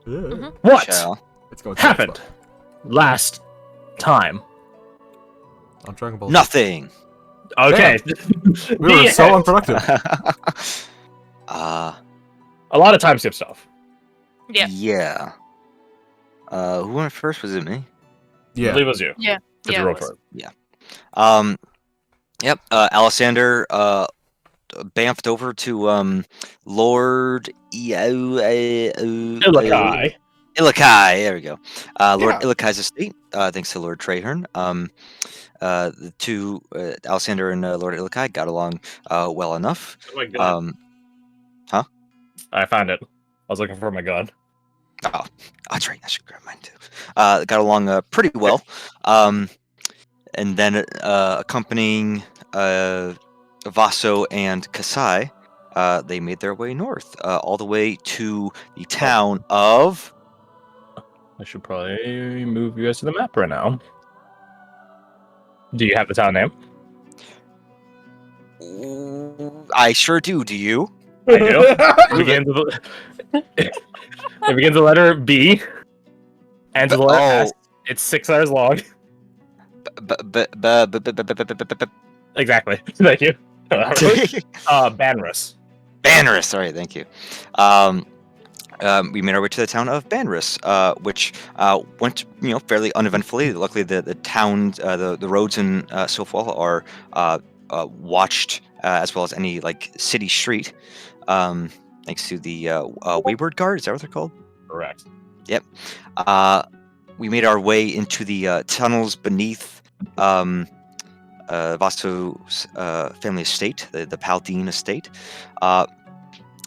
What Shall. It's going happened last time? on Dragon Ball. Nothing. Okay. We were so unproductive. uh, A lot of time skip stuff. Yeah. yeah. Who went first? Was it me? I Yeah. believe it was you. Yeah. Did Yeah, you it roll was. for it? Yep. Alessander bamfed over to Lord Ilakai. Ilakai. There we go. Lord Yeah. Ilakai's estate. Thanks to Lord Trahern. The two, Alessander and Lord Ilakai, got along well enough. Oh my god. Huh? I found it. I was looking for my gun. Oh, that's right. I should grab mine too. Got along pretty well. And then accompanying Vaso and Kasai, they made their way north, all the way to the town of. I should probably move you guys to the map right now. Do you have the town name? I sure do. Do you? I do. It begins with the letter B. Ends with the letter S. It's 6 letters long. Exactly. Thank you. Banrus. Banrus. All right. Thank you. We made our way to the town of Banrus, which went, fairly uneventfully. Luckily, the town, the roads in Silfwall are watched as well as any city street, thanks to the Wayward Guard. Is that what they're called? Correct. Yep. We made our way into the tunnels beneath Vasto's family estate, the Paldine estate.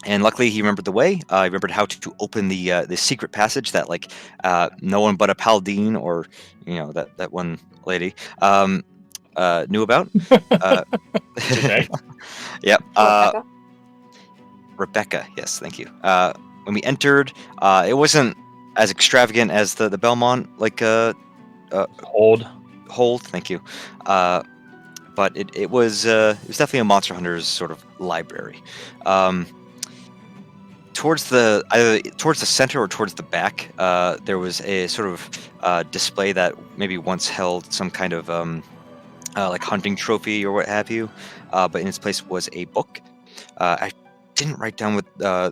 And luckily, he remembered the way. He remembered how to open the secret passage that no one but a Paldine or that one lady knew about. Yep. Rebecca. Yes, thank you. When we entered, it wasn't as extravagant as the Belmont hold. Thank you. But it was definitely a Monster Hunter's sort of library. Towards the center or towards the back, there was a sort of display that maybe once held some kind of hunting trophy or what have you. But in its place was a book. I didn't write down what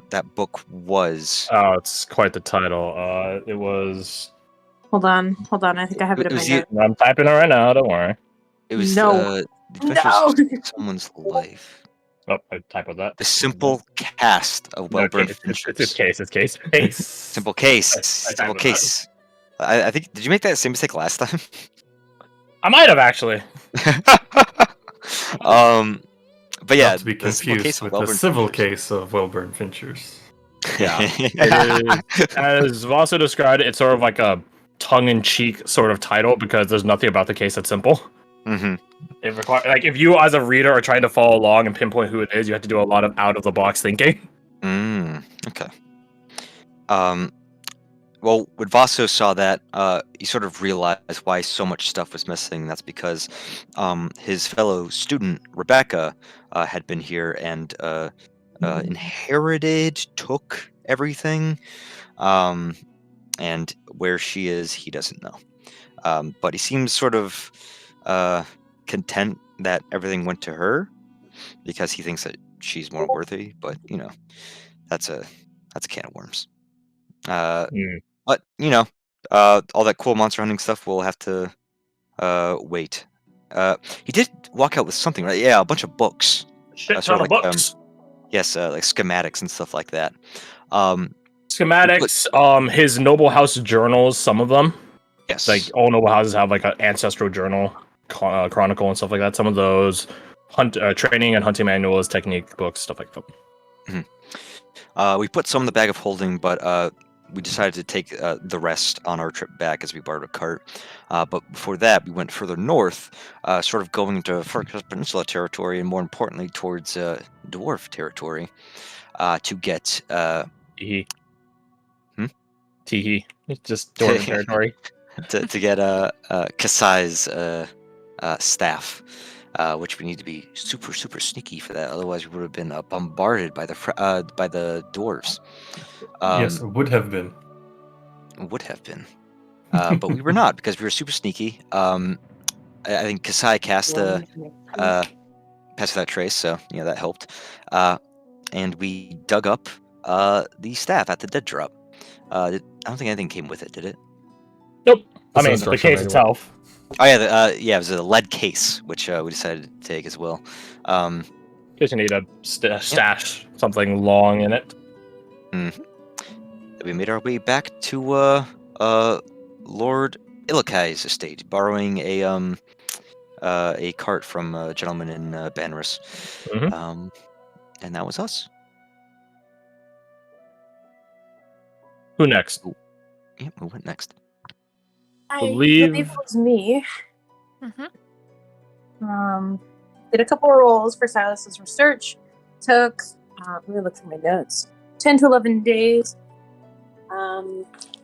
that book was. Oh, it's quite the title. It was. Hold on. I think I have it in my notes. I'm typing it right now. Don't worry. It was No. The Adventures of Someone's Life. Oh, I typoed that. The simple cast of well-burned finchers. It's case. Simple case. Simple case. I think. Did you make that same mistake last time? I might have actually. But yeah, not to be confused with the civil case of well-burned finchers. Yeah. As Vaso described it, it's sort of like a tongue-in-cheek sort of title because there's nothing about the case that's simple. Mm-hmm. It requires, if you as a reader are trying to follow along and pinpoint who it is, you have to do a lot of out-of-the-box thinking. Okay. Well, when Vaso saw that, he sort of realized why so much stuff was missing. That's because his fellow student, Rebecca, had been here and took everything. And where she is, he doesn't know. But he seems sort of content that everything went to her because he thinks that she's more worthy. But, that's a can of worms. But all that cool monster hunting stuff will have to wait. He did walk out with something, right? Yeah, a bunch of books. Shit ton of books. Yes, like schematics and stuff like that. Schematics. His noble house journals. Some of them. Yes. All noble houses have an ancestral journal, chronicle, and stuff like that. Some of those training and hunting manuals, technique books, stuff like that. Mm-hmm. We put some in the bag of holding, but we decided to take the rest on our trip back as we borrowed a cart. But before that, we went further north, sort of going into Farkas Peninsula territory, and more importantly, towards dwarf territory, to get. Teehee. Teehee. Just dwarf territory. to get Kasai's staff. Which we need to be super, super sneaky for that. Otherwise, we would have been bombarded by the dwarves. Yes, it would have been. would have been. But we were not, because we were super sneaky. I think Kasai cast without trace, so that helped. And we dug up the staff at the dead drop. I don't think anything came with it, did it? Nope. I It's an mean, the instruction case manual. itself. Oh yeah, it was a lead case, which we decided to take as well. In case you need a stash something long in it. We made our way back to Lord Ilakai's estate, borrowing a cart from a gentleman in Banris. Mhm. And that was us. Who next? Yeah, who went next? I Believe- believe it was me. Mm-hmm. Did a couple of rolls for Silas's research. Took, let me look through my notes, 10 to 11 days.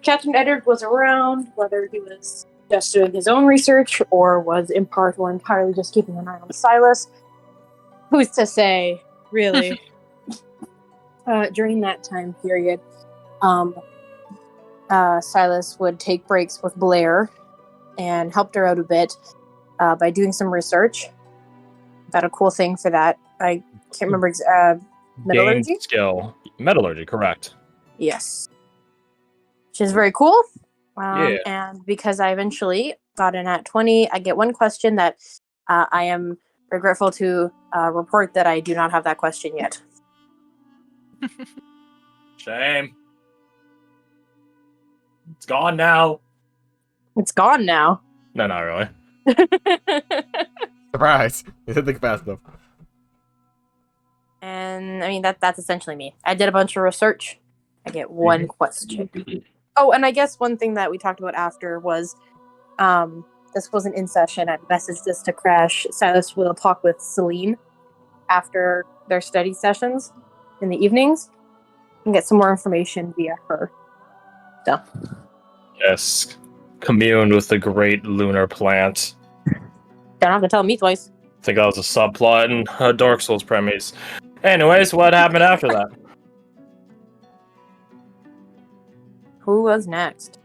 Captain Eddard was around, whether he was just doing his own research or was in part or entirely just keeping an eye on Silas. Who's to say, really? During that time period, Silas would take breaks with Blair and helped her out a bit by doing some research. Got a cool thing for that. I can't remember. Metallurgy? Gained skill. Metallurgy, correct. Yes. Which is very cool. Yeah. And because I eventually got in at 20, I get one question that I am regretful to report that I do not have that question yet. Shame. It's gone now. It's gone now. No, not really. Surprise! You didn't think fast enough. And I mean that's essentially me. I did a bunch of research. I get one question. Oh, and I guess one thing that we talked about after was this wasn't in session. I messaged this to Crash. Silas will talk with Celine after their study sessions in the evenings and get some more information via her. So Yes. Commune with the great lunar plant. don't have to tell me twice. I think that was a subplot in Dark Souls premise. Anyways, what happened after that? Who was next?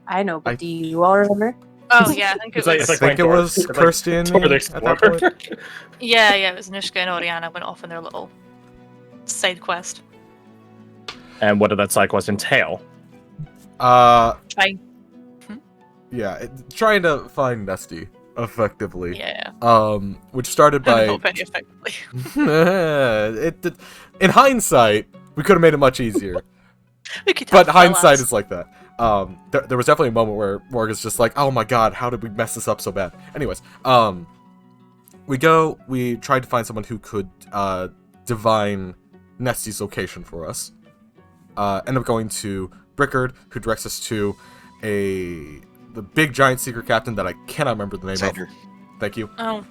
I know, but do you all remember? Oh yeah, I think it It's like- was. it's I think it playing was Dwarf. It's like Kirsty and Dwarf me the at that Explorer. point. Yeah, it was Nushka and Oriana went off on their little side quest. And what did that side quest entail? Fine. Trying to find Nesty effectively. Yeah. Which started by Not very effectively. in hindsight, we could have made it much easier. We could have But hindsight Phyllis. is like that. There was definitely a moment where Morgan's just like, "Oh my god, how did we mess this up so bad?" Anyways, we tried to find someone who could divine Nesty's location for us. End up going to Brickard, who directs us to the big giant secret captain that I cannot remember the name Cider. of. Thank you. Oh.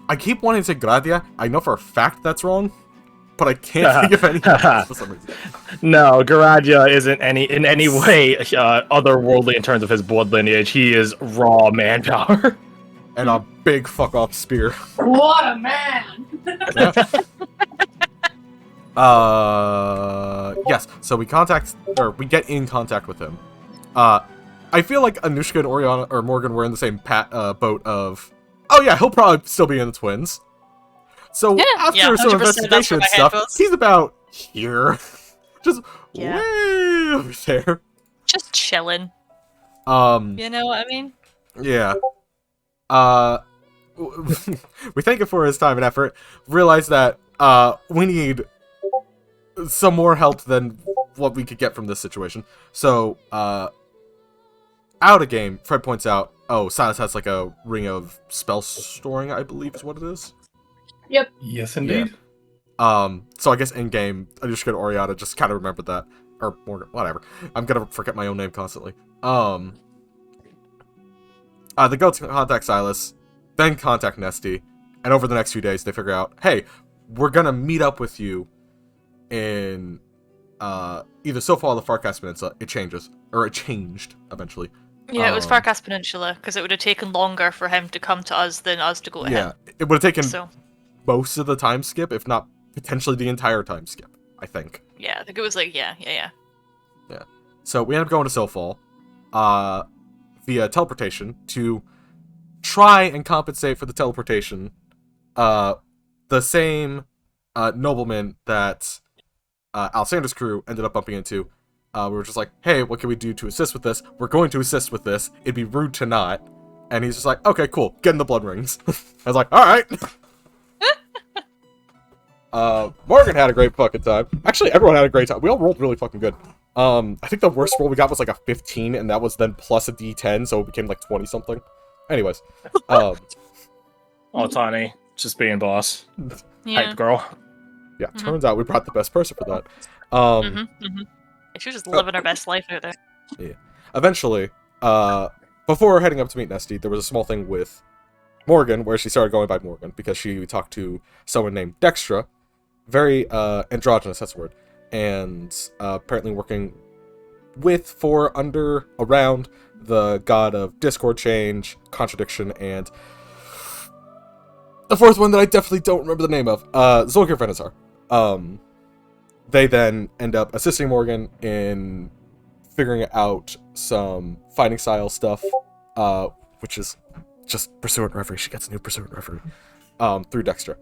I keep wanting to say Gradia. I know for a fact that's wrong, but I can't think of any for some reason. No, Garadia isn't in any way otherworldly in terms of his blood lineage. He is raw manpower. And a big fuck off spear. What a man! Yes. So we get in contact with him. I feel like Anushka and Oriana or Morgan were in the same boat of, oh yeah, he'll probably still be in the twins. So Yeah, after yeah, some 100% that's investigation where and my stuff, head goes. he's about here, just Yeah. way over there. Just chilling. You know what I mean? Yeah. We thank him for his time and effort. Realize that we need some more help than what we could get from this situation. So, out of game, Fred points out, oh, Silas has like a ring of spell storing, I believe is what it is. Yes, indeed. So I guess in game, Anushka and Oriana just kind of remembered that, or Morgan, whatever. I'm gonna forget my own name constantly. They go to contact Silas, then contact Nesty, and over the next few days they figure out, hey, we're gonna meet up with you in either Sofal or the Farkas Peninsula. It changed eventually. Yeah, it was Farkas Peninsula, because it would have taken longer for him to come to us than us to go to Yeah, him. it would have taken So, most of the time skip, if not potentially the entire time skip, I think. yeah, I think it was like, yeah. So we end up going to Silfall via teleportation to try and compensate for the teleportation. The same nobleman that Alexander's crew ended up bumping into. We were just like, hey, what can we do to assist with this? We're going to assist with this. It'd be rude to not. And he's just like, okay, cool. Get in the blood rings. I was like, alright. Morgan had a great fucking time. Actually, everyone had a great time. We all rolled really fucking good. I think the worst roll we got was like a 15, and that was then plus a d10, so it became like 20-something. Anyways. Oh, Tawny. Just being boss. Yeah. Hype girl. Yeah, turns out we brought the best person for that. She was just living her best life out there. Yeah. Eventually, before heading up to meet Nesty, there was a small thing with Morgan, where she started going by Morgan, because she talked to someone named Dextra. Very androgynous, that's the word. And apparently working with, for, under, around the god of discord, change, contradiction, and the fourth one that I definitely don't remember the name of, Zolkir Venazar. They then end up assisting Morgan in figuring out some fighting style stuff, which is just Pursuant Referee. She gets a new Pursuant Referee through Dextra.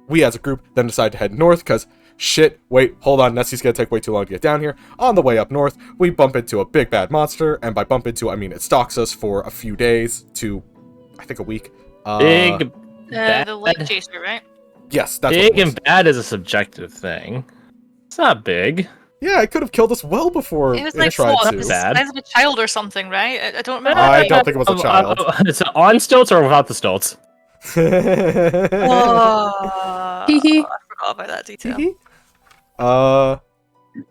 We as a group then decide to head north, because shit, wait, hold on, Nessie's gonna take way too long to get down here. On the way up north, we bump into a big bad monster, and by bump into, I mean it stalks us for a few days to, I think, a week. Big bad. The light chaser, right? Yes, that's Big what it was. and bad is a subjective thing. It's not big. Yeah, it could have killed us well before It was it like tried what? to. The Bad. size of a child or something, right? I don't remember. I don't think it was a child. It's on stilts or without the stilts? Oh, Hee hee. I forgot about that detail.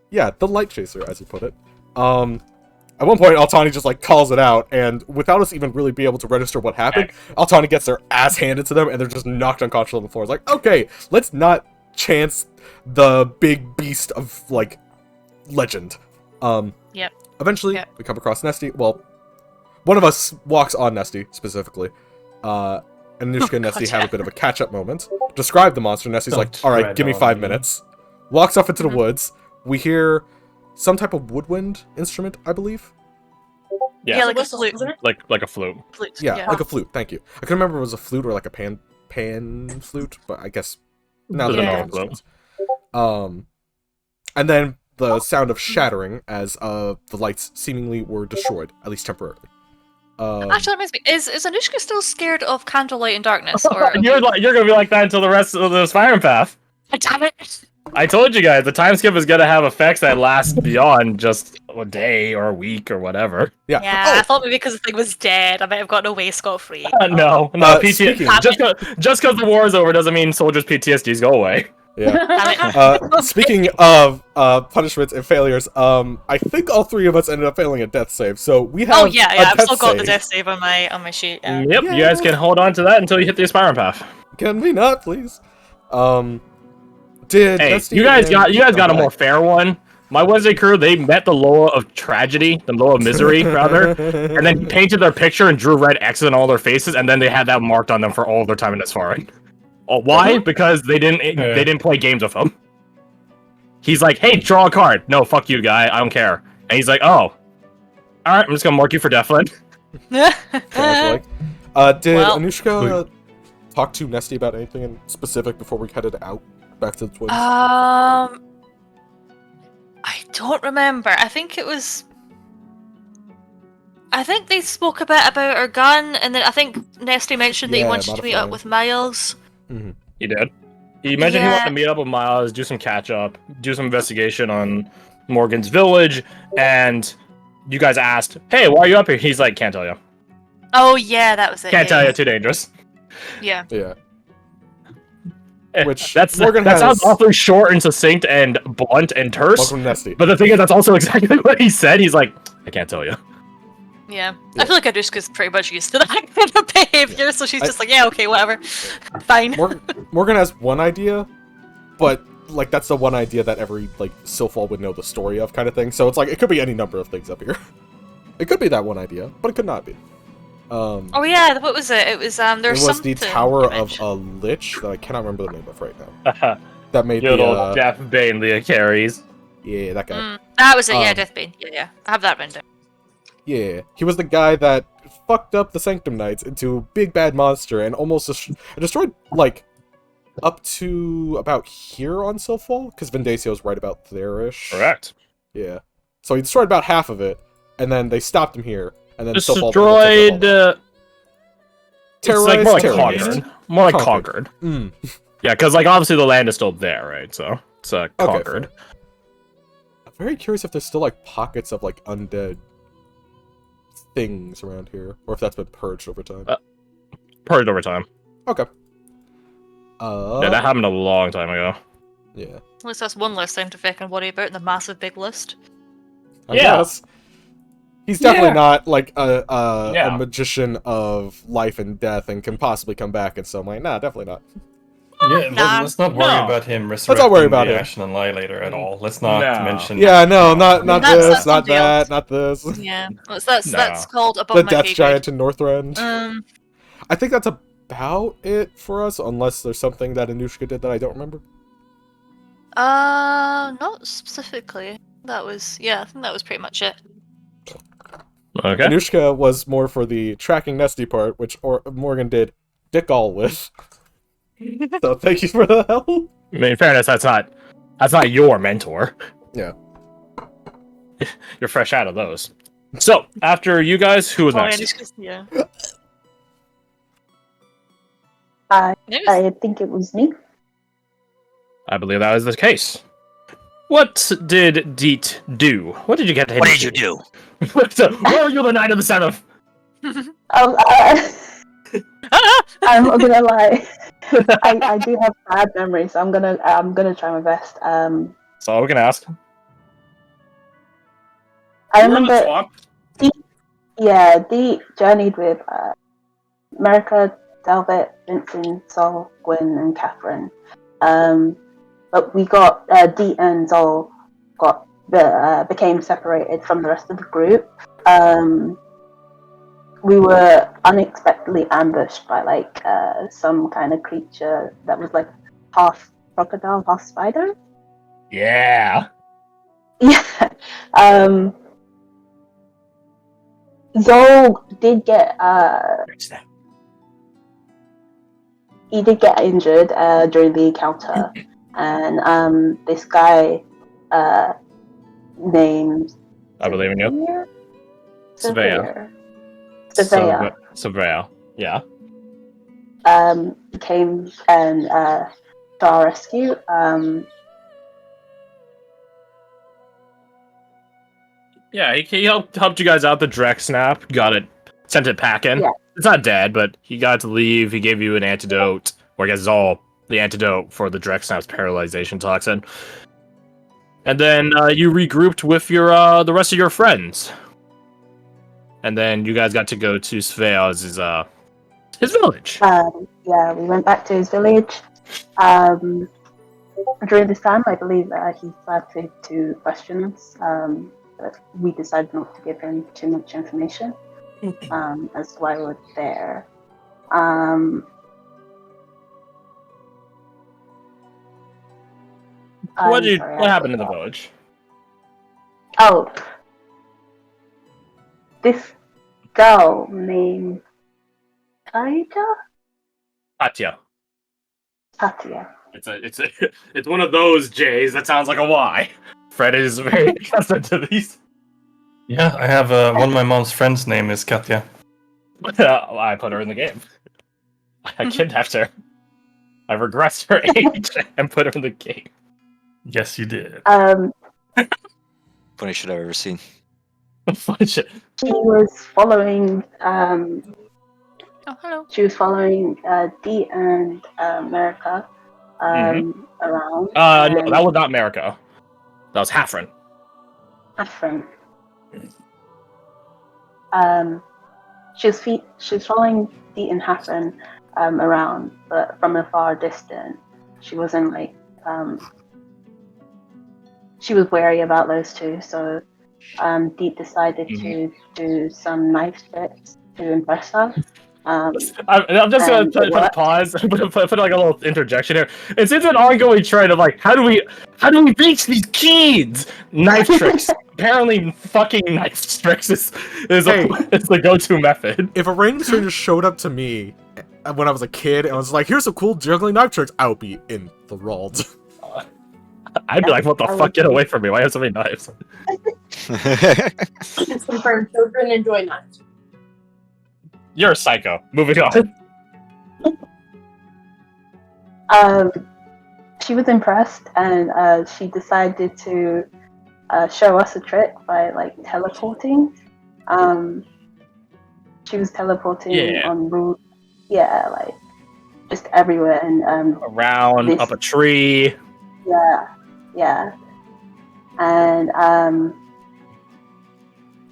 Yeah, the light chaser, as you put it. At one point, Altani just like calls it out, and without us even really being able to register what happened, Altani gets their ass handed to them, and they're just knocked unconscious on the floor. It's like, okay, let's not chance the big beast of like legend. Yep. Eventually, Yep. we come across Nesty. Well, one of us walks on Nesty specifically. And Anushka and Nesty have a bit of a catch-up moment. Describe the monster. Nesty's like, Don't all right, tread give me on 5 me." minutes. Walks off into the woods. We hear some type of woodwind instrument, I believe. Yeah, like a Whistle, flute. wasn't it? like a flute. Flute, Yeah, like a flute. Thank you. I couldn't remember if it was a flute or like a pan flute, but I guess now that I Yeah. know instruments. And then the sound of shattering as the lights seemingly were destroyed, at least temporarily. Actually, that reminds me. Is Anushka still scared of candlelight and darkness? Or You're gonna be like that until the rest of the Fire Path. damn it! I told you guys, the time skip is gonna have effects that last beyond just a day or a week or whatever. Yeah. Yeah, I thought maybe because the thing was dead, I might have gotten away scot-free. No, speaking- PTSD. Just because the war is over doesn't mean soldiers' PTSDs go away. Yeah. Damn it. Speaking of punishments and failures, I think all three of us ended up failing a death save, so we have Oh yeah, a I've death still got the save. death save on my sheet. Yeah. Yep, you guys can hold on to that until you hit the Aspirant Path. Can we not, please? Did Hey, Dusty you guys and- got a okay. more fair one. My Wednesday crew, they met the Loa of tragedy, the Loa of misery, rather, and then painted their picture and drew red X's on all their faces, and then they had that marked on them for all their time in Asfarin. Oh, why? Because they didn't play games with him. He's like, hey, draw a card. No, fuck you, guy. I don't care. And he's like, oh, all right, I'm just gonna mark you for Deathland. Sounds like. Did Well- Anushka talk to Nesty about anything in specific before we headed out back to the twins? I don't remember. I think they spoke a bit about her gun, and then I think Nesty mentioned that he Yeah, wanted to meet up modifying. with Miles. He did. He mentioned he Yeah. wanted to meet up with Miles, do some catch up, do some investigation on Morgan's village, and you guys asked, hey, why are you up here? He's like, can't tell you. Oh yeah, that was it. Can't yeah, tell you, too dangerous. Yeah. Yeah. Eh, Which that Morgan sounds has- awfully short and succinct and blunt and terse. Welcome to Nesty. But the thing is, that's also exactly what he said. He's like, I can't tell you. Yeah. Yeah. I feel like Anushka's pretty much used to that kind of behavior, so she's just like, yeah, okay, whatever. Fine. Morgan has one idea, but like that's the one idea that every like Silfall would know the story of, kind of thing. So it's like it could be any number of things up here. It could be that one idea, but it could not be. Oh yeah, what was it? It was it there's was something the Tower you of mentioned. a Lich that I cannot remember the name of right now. That made Good the old Jeff Bane, Leah carries. Yeah, that guy. That was it, yeah, Um, Deathbane. Yeah. I have that written down. Yeah, he was the guy that fucked up the Sanctum Knights into a big bad monster and almost destroyed, like, up to about here on Silphal, because Vendacio's right about there-ish. Correct. Yeah. So he destroyed about half of it, and then they stopped him here, and then Silphal Destroyed. It's like more like terrorized. conquered. More like conquered. Mm. Yeah, because like obviously the land is still there, right? So it's conquered. Okay, I'm very curious if there's still like pockets of like undead things around here, or if that's been purged over time. Purged over time. Okay. Yeah, that happened a long time ago. Yeah. At least that's one less thing to fucking worry about in the massive big list. I guess. He's definitely not like a magician of life and death and can possibly come back in some way. Nah, definitely not. Yeah, let's not worry about him resurrecting Let's not worry about the him. Ashen Annihilator at all. Let's not mention. Yeah, no, not That's this, not something else. that, not this. Yeah, that's called above The my Death pay grade. Giant in Northrend. I think that's about it for us, unless there's something that Anushka did that I don't remember. Not specifically. I think that was pretty much it. Okay. Anushka was more for the tracking Nesty part, which Morgan did dick all with. So thank you for the help. I mean, in fairness, that's not your mentor. Yeah. You're fresh out of those. So, after you guys, who was next? Yeah. I think it was me. I believe that was the case. What did Deet do? What did you get him What to did you do? Where were you the night of the 7th? I'm not gonna lie. I do have bad memories, so I'm gonna try my best. That's all we can ask. I remember. Dee journeyed with America, Delvet, Vincent, Sol, Gwyn, and Catherine. But we got Dee and Zol became separated from the rest of the group. We were unexpectedly ambushed by like some kind of creature that was like half crocodile, half spider. Yeah. Yeah. Zol did get he did get injured during the encounter, and this guy named I believe in you. Surveyor. Surveyor. Yeah. Came and to our rescue. Yeah, he helped you guys out. The Drex snap, got it, sent it packing. Yeah. It's not dead, but he got to leave. He gave you an antidote, or I guess it's all the antidote for the Drex snap's paralyzation toxin. And then you regrouped with your the rest of your friends. And then you guys got to go to Svea's his village. Yeah, we went back to his village. During this time, I believe he started to question us. But we decided not to give him too much information as to why we were there. What happened in the village? Oh, this girl named Katya. Katya. It's one of those J's that sounds like a Y. Fred is very accustomed to these. Yeah, I have one of my mom's friends' name is Katya. I put her in the game. I kidnapped her. I regressed her age and put her in the game. Yes, you did. Funny shit I've ever seen. Funny shit. She was following. Oh, hello. She was following Dee and America around. No, that was not America. That was Hafren. Hafren. She was following Dee and Hafren around, but from a far distance. She wasn't like she was wary about those two, so Dee decided to do some knife tricks to impress her. I'm just gonna put a pause, put like a little interjection here. It seems an ongoing trend of like, how do we reach these kids? Knife tricks. Apparently, fucking knife tricks is the go-to method. If a random stranger showed up to me when I was a kid and was like, "Here's some cool juggling knife tricks," I would be enthralled. I'd be like, "What the fuck? Get away from me! Why have so many knives?" It's confirmed. Children enjoy knives. You're a psycho. Moving on. She was impressed, and she decided to show us a trick by like teleporting. She was teleporting on route, like just everywhere, and around up a tree. Yeah, and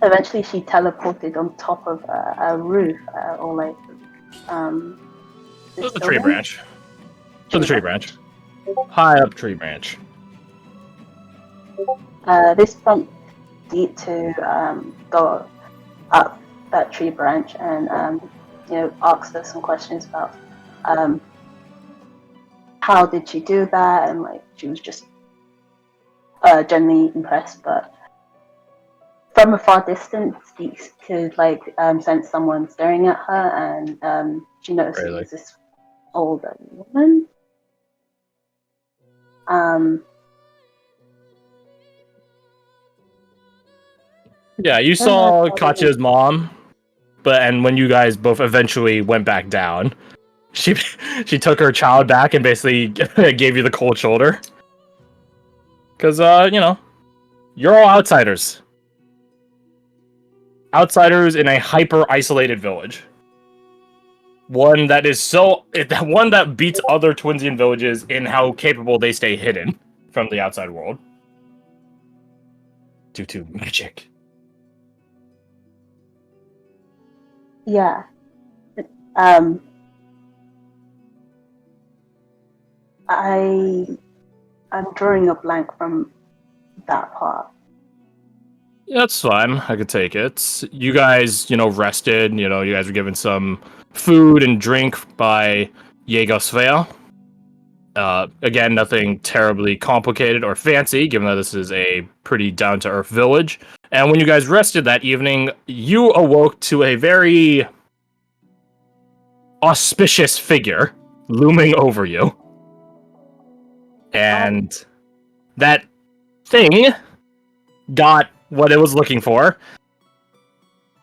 eventually she teleported on top of a roof, or like the tree branch. To the tree branch. High up tree branch. This prompted Deet to go up that tree branch and ask her some questions about how did she do that, and like she was just genuinely impressed, but from a far distance, Deet could like sense someone staring at her, and she noticed it was this older woman. Yeah, you saw Katya's mom, and when you guys both eventually went back down, she took her child back and basically gave you the cold shoulder. Because, you're all outsiders. Outsiders in a hyper-isolated village. One that beats other Twinsian villages in how capable they stay hidden from the outside world. Due to magic. Yeah. I'm drawing a blank from that part. That's fine. I could take it. You guys, rested. You guys were given some food and drink by Svea. Again, nothing terribly complicated or fancy, given that this is a pretty down-to-earth village. And when you guys rested that evening, you awoke to a very auspicious figure looming over you. And that thing got what it was looking for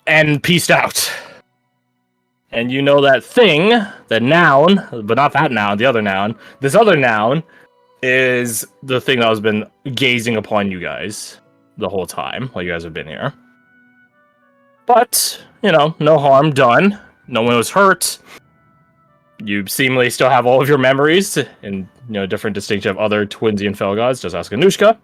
and peaced out. And you know that thing, the noun, but not that noun, the other noun. This other noun is the thing that has been gazing upon you guys the whole time while you guys have been here. But, no harm done. No one was hurt. You seemingly still have all of your memories in, different distinction of other Twinsian fell gods. Just ask Anushka.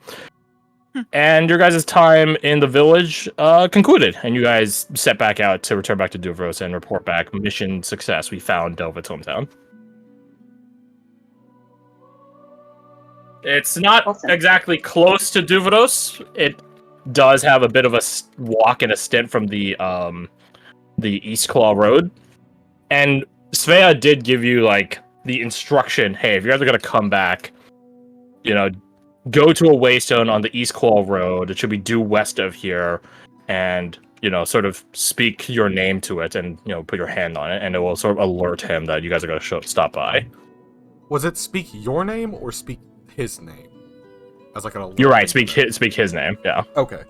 And your guys' time in the village concluded, and you guys set back out to return back to Duvros and report back mission success. We found Delvet's hometown. It's not exactly close to Duvros. It does have a bit of a walk and a stint from the East Claw Road. And Svea did give you, like, the instruction, hey, if you're ever going to come back, go to a waystone on the East Claw Road. It should be due west of here, and sort of speak your name to it, and put your hand on it, and it will sort of alert him that you guys are going to stop by. Was it speak your name or speak his name? As like an alert. You're right. Speak his name. Yeah. Okay.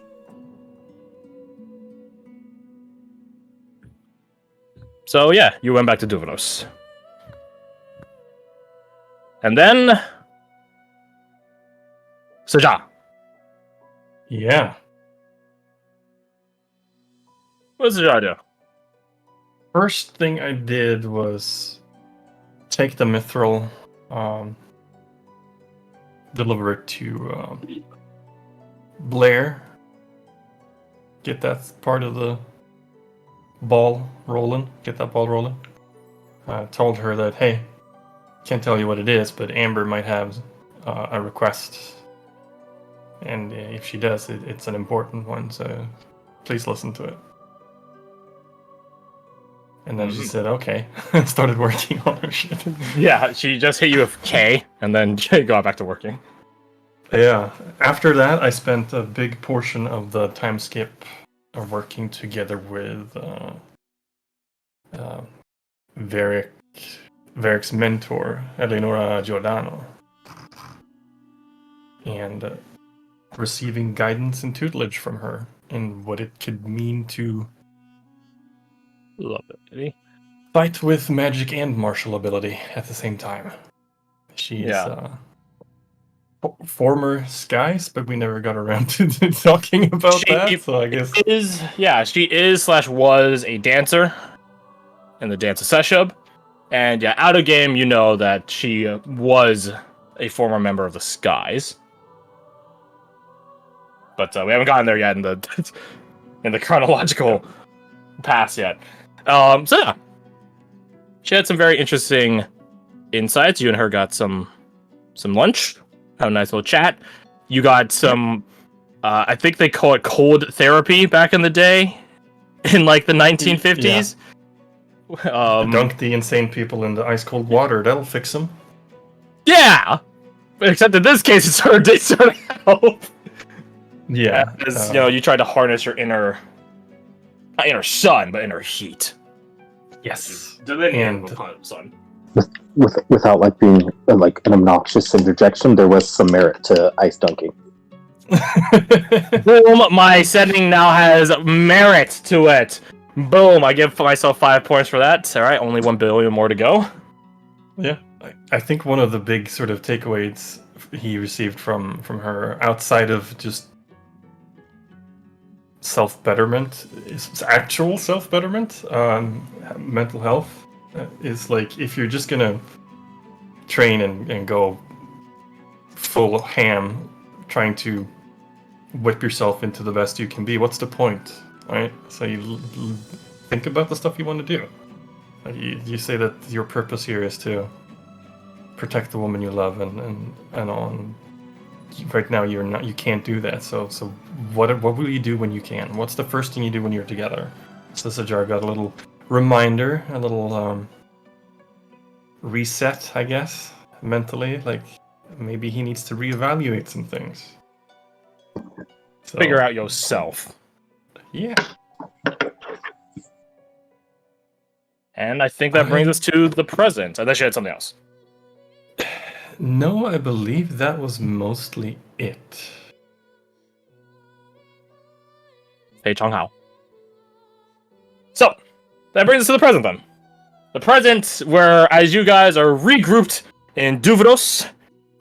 So yeah, you went back to Duvros, and then. Saja. Yeah. What does Saja do? First thing I did was take the mithril, deliver it to Blair. Get that part of the ball rolling. Get that ball rolling. Told her that, hey, can't tell you what it is, but Amber might have a request, and if she does, it's an important one, so please listen to it. And then she said, okay, and started working on her shit. Yeah, she just hit you with K, and then go back to working. Yeah. After that, I spent a big portion of the time skip working together with Varric's mentor, Eleonora Giordano, and receiving guidance and tutelage from her in what it could mean to Love it, Eddie. fight with magic and martial ability at the same time. She's former Skies, but we never got around to talking about that. So I guess she is/was a dancer in the Dance of Seshub, and out of game, you know that she was a former member of the Skies, but we haven't gotten there yet in the chronological past yet. So yeah, she had some very interesting insights. You and her got some lunch. Have a nice little chat. You got some, I think they call it cold therapy back in the day, in like the 1950s. Dunk the insane people in the ice cold water. That'll fix them. Yeah, except in this case, it's her help. Yeah, As you tried to harness your not inner sun, but inner heat. Yes, And sun. Without like being like an obnoxious interjection, there was some merit to ice dunking. Boom! My setting now has merit to it. Boom! I give myself 5 points for that. All right, only 1 billion more to go. Yeah, I think one of the big sort of takeaways he received from her, outside of just self-betterment, is actual self-betterment, mental health, is like, if you're just gonna train and go full ham trying to whip yourself into the best you can be, what's the point, right? So you think about the stuff you want to do. You say that your purpose here is to protect the woman you love, and on right now you can't do that. So what will you do when you can? What's the first thing you do when you're together? So Sajar got a little reminder, a little reset, I guess, mentally. Like, maybe he needs to reevaluate some things. So, Figure out yourself. Yeah. And I think that brings us to the present. Unless you had something else. No, I believe that was mostly it. Hey, Chong Hao. So, that brings us to the present then. The present, where as you guys are regrouped in Duvros,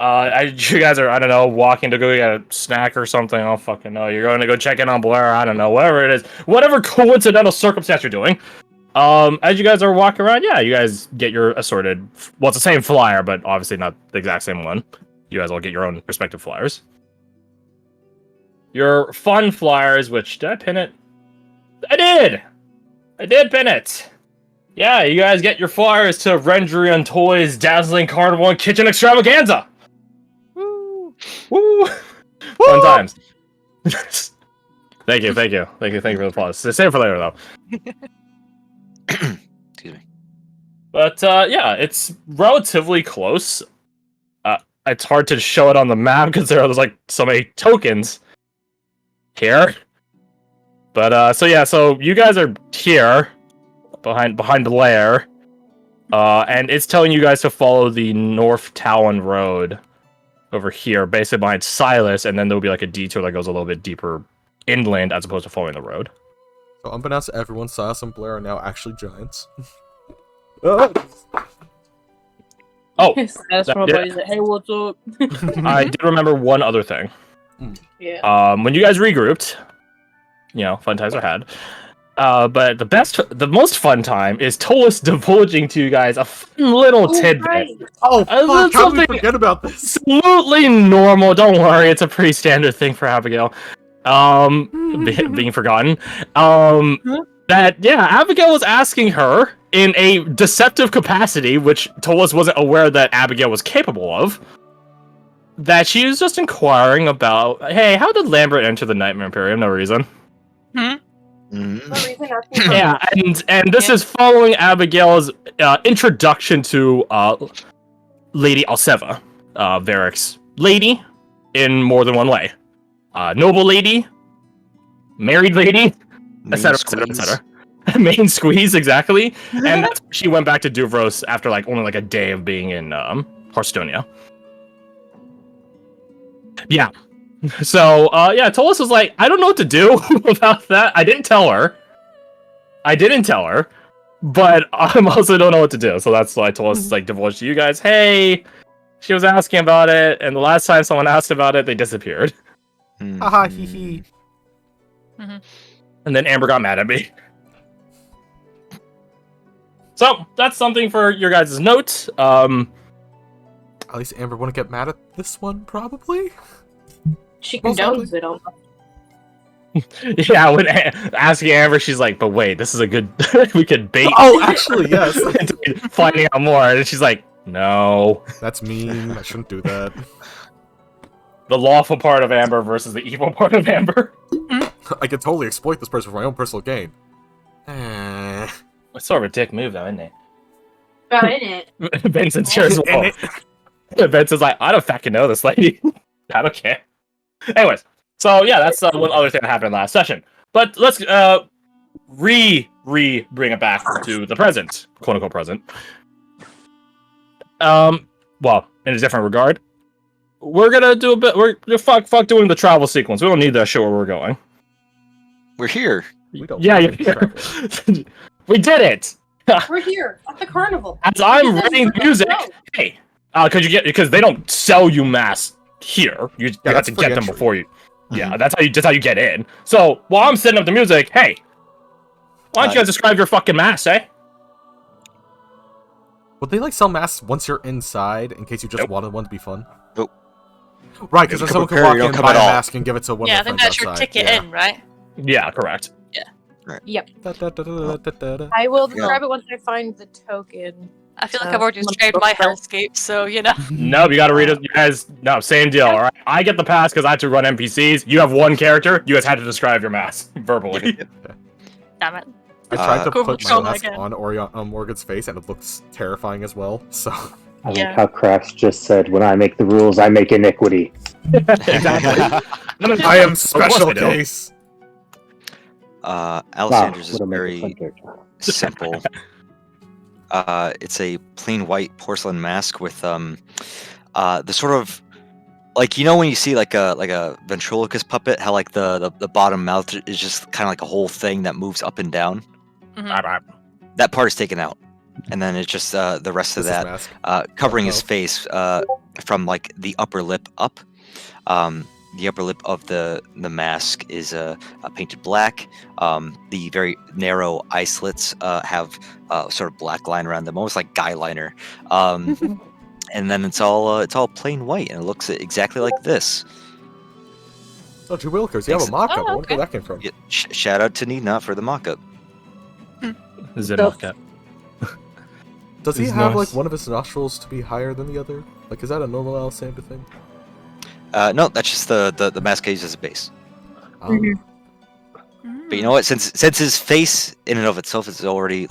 you guys are, I don't know, walking to go get a snack or something. I don't fucking know. You're going to go check in on Blair. I don't know. Whatever it is. Whatever coincidental circumstance you're doing. As you guys are walking around, you guys get your assorted... Well, it's the same flyer, but obviously not the exact same one. You guys all get your own respective flyers. Your fun flyers, which... Did I pin it? I did! I did pin it! Yeah, you guys get your flyers to Rendrian Toys Dazzling Carnival and Kitchen Extravaganza! Woo! Woo! Fun times. Thank you for the applause. Save it for later, though. Excuse me. But yeah, it's relatively close. It's hard to show it on the map because there's like so many tokens here. But so you guys are here behind Blair, and it's telling you guys to follow the North Talon Road over here, basically behind Silas, and then there'll be like a detour that goes a little bit deeper inland as opposed to following the road. So unbeknownst to everyone, Silas and Blair are now actually giants. Oh, That's from my buddies like, hey, what's up? I did remember one other thing. Yeah. When you guys regrouped, fun times are had. But the most fun time is Tolis divulging to you guys a fun little tidbit. Right. Oh, fuck, how did we forget about this? Absolutely normal. Don't worry, it's a pretty standard thing for Abigail. Being forgotten. Abigail was asking her in a deceptive capacity, which Tolis wasn't aware that Abigail was capable of, that she was just inquiring about, hey, how did Lambert enter the Nightmare Imperium? No reason. Mm. For some reason, asking for Yeah, and this is following Abigail's introduction to Lady Alseva, Varric's lady, in more than one way. Noble lady, married lady, etc., etc., etc. Main squeeze, exactly. And she went back to Duvros after only a day of being in Harstonia. Yeah. So Tolis was like, I don't know what to do about that. I didn't tell her, but I also don't know what to do. So that's why Tolis divulged to you guys, hey, she was asking about it, and the last time someone asked about it, they disappeared. Haha, hee hee. And then Amber got mad at me. So that's something for your guys' note. At least Amber wouldn't get mad at this one, probably. She Most condones it almost. Yeah, when asking Amber, she's like, but wait, this is a good... we could bait... Oh, actually, yes. finding out more, and she's like, no. That's mean. I shouldn't do that. The lawful part of Amber versus the evil part of Amber. I could totally exploit this person for my own personal gain. Eh. It's sort of a dick move, though, isn't it? Oh, isn't it? Benson's here as well. Benson's like, I don't fucking know this lady. I don't care. Anyways, so yeah, that's one other thing that happened last session. But let's bring it back to the present, quote unquote present. Well, in a different regard, we're gonna do a bit. We're fuck doing the travel sequence. We don't need that shit where we're going. We're here. We don't Yeah, need you're to here. travel. We did it. We're here at the carnival. As I'm This is reading the music, show. hey, because they don't sell you masks here. You have that's to free get them entry. before you. Yeah, that's how you get in. So while I'm setting up the music, hey, why don't you guys describe your fucking masks, eh? Would they sell masks once you're inside in case you just Nope. wanted one to be fun? Nope. Right, because You then come someone can prepared, walk you don't in, come buy a at all. mask, and give it to one Yeah, I of their think friends that's your outside. ticket Yeah. in, right? Yeah, correct. Yep. Da-da-da-da-da-da-da. I will describe it once I find the token. I feel like I've already described my hellscape, so you know. No, you gotta read it. You guys, no, same deal, alright? I get the pass because I had to run NPCs. You have one character. You guys had to describe your mask verbally. Damn it. I tried to Cool, put my show mask again. on Morgan's face, and it looks terrifying as well. So I Yeah. like how Crafts just said, when I make the rules, I make iniquity. Exactly. I am Of course special I do. case. Alexander's is what a very subject. simple. It's a plain white porcelain mask with the sort of when you see a ventriloquist puppet, how the bottom mouth is just kind of a whole thing that moves up and down. That part is taken out, and then it's just the rest of This is that mask. covering his Oh. face from the upper lip up. The upper lip of the mask is painted black. The very narrow eye slits have sort of black line around them, almost like guy liner. And then it's all plain white, and it looks exactly like this. Oh, two Wilkers. You have a Thanks. mock-up. Oh, I wonder where okay. that came from. Yeah, shout out to Nina for the mock-up. Is it not that? Does he It's have nice. one of his nostrils to be higher than the other? Is that a normal Alexander thing? No, that's just the mask I use as a base. Um, But you know what? Since his face in and of itself is already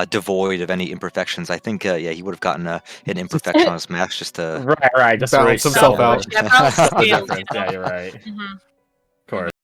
devoid of any imperfections, I think he would have gotten an imperfection on his mask just to Right, just Balance to erase himself some- out. Yeah, balance the scales, Yeah, you're right. Mhm. Of course.